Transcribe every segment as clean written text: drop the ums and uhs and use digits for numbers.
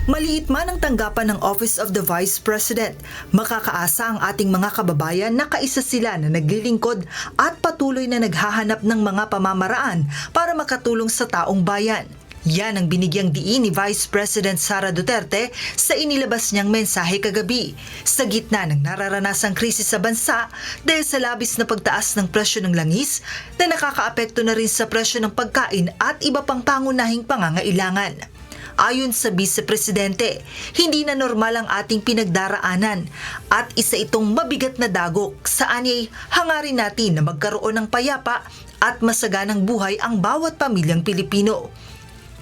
Maliit man ang tanggapan ng Office of the Vice President, makakaasa ang ating mga kababayan na kaisa sila na naglilingkod at patuloy na naghahanap ng mga pamamaraan para makatulong sa taong bayan. Yan ang binigyang diin ni Vice President Sara Duterte sa inilabas niyang mensahe kagabi sa gitna ng nararanasang krisis sa bansa dahil sa labis na pagtaas ng presyo ng langis na nakakaapekto na rin sa presyo ng pagkain at iba pang pangunahing pangangailangan. Ayon sa Vice Presidente, hindi na normal ang ating pinagdaraanan at isa itong mabigat na dagok saan ay hangarin natin na magkaroon ng payapa at masaganang buhay ang bawat pamilyang Pilipino.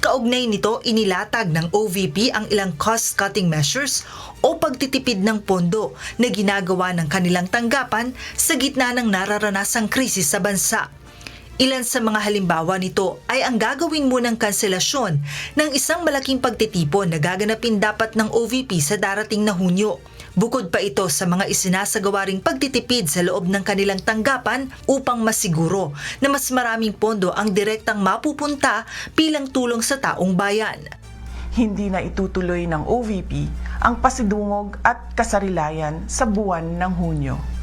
Kaugnay nito, inilatag ng OVP ang ilang cost-cutting measures o pagtitipid ng pondo na ginagawa ng kanilang tanggapan sa gitna ng nararanasang krisis sa bansa. Ilan sa mga halimbawa nito ay ang gagawin munang kanselasyon ng isang malaking pagtitipon na gaganapin dapat ng OVP sa darating na Hunyo. Bukod pa ito sa mga isinasagawa ring pagtitipid sa loob ng kanilang tanggapan upang masiguro na mas maraming pondo ang direktang mapupunta bilang tulong sa taong bayan. Hindi na itutuloy ng OVP ang pasidungog at kasarilayan sa buwan ng Hunyo.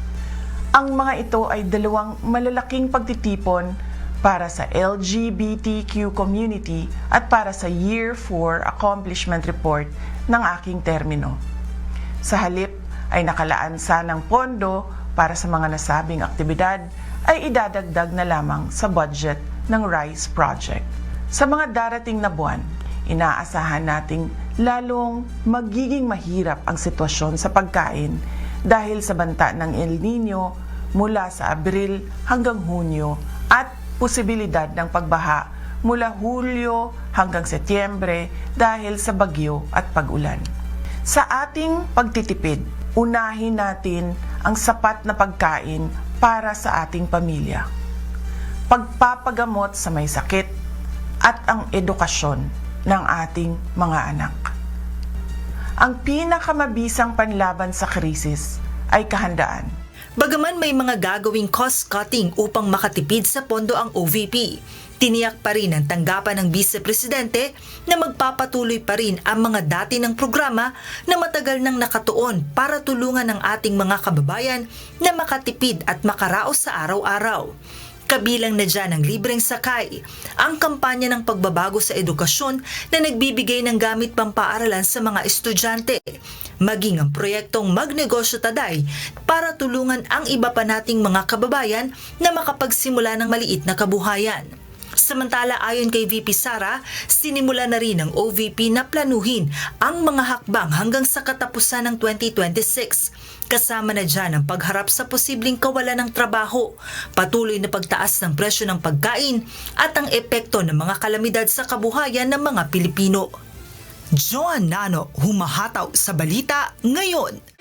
Ang mga ito ay dalawang malalaking pagtitipon para sa LGBTQ community at para sa Year 4 Accomplishment Report ng aking termino. Sa halip ay nakalaan sanang pondo para sa mga nasabing aktibidad ay idadagdag na lamang sa budget ng RISE Project. Sa mga darating na buwan, inaasahan nating lalong magiging mahirap ang sitwasyon sa pagkain dahil sa banta ng El Nino mula sa Abril hanggang Hunyo at posibilidad ng pagbaha mula Hulyo hanggang Setyembre dahil sa bagyo at pag-ulan. Sa ating pagtitipid, unahin natin ang sapat na pagkain para sa ating pamilya, pagpapagamot sa may sakit at ang edukasyon ng ating mga anak. Ang pinakamabisang panlaban sa krisis ay kahandaan. Bagaman may mga gagawing cost-cutting upang makatipid sa pondo ang OVP, tiniyak pa rin ang tanggapan ng Vice Presidente na magpapatuloy pa rin ang mga dati ng programa na matagal nang nakatuon para tulungan ang ating mga kababayan na makatipid at makaraos sa araw-araw. Kabilang na dyan ang libreng sakay, ang kampanya ng pagbabago sa edukasyon na nagbibigay ng gamit pampaaralan sa mga estudyante, maging ang proyektong Magnegosyo Taday para tulungan ang iba pa nating mga kababayan na makapagsimula ng maliit na kabuhayan. Samantala ayon kay VP Sara, sinimula na rin ng OVP na planuhin ang mga hakbang hanggang sa katapusan ng 2026. Kasama na dyan ang pagharap sa posibleng kawalan ng trabaho, patuloy na pagtaas ng presyo ng pagkain at ang epekto ng mga kalamidad sa kabuhayan ng mga Pilipino. Joan Nano, humahataw sa balita ngayon.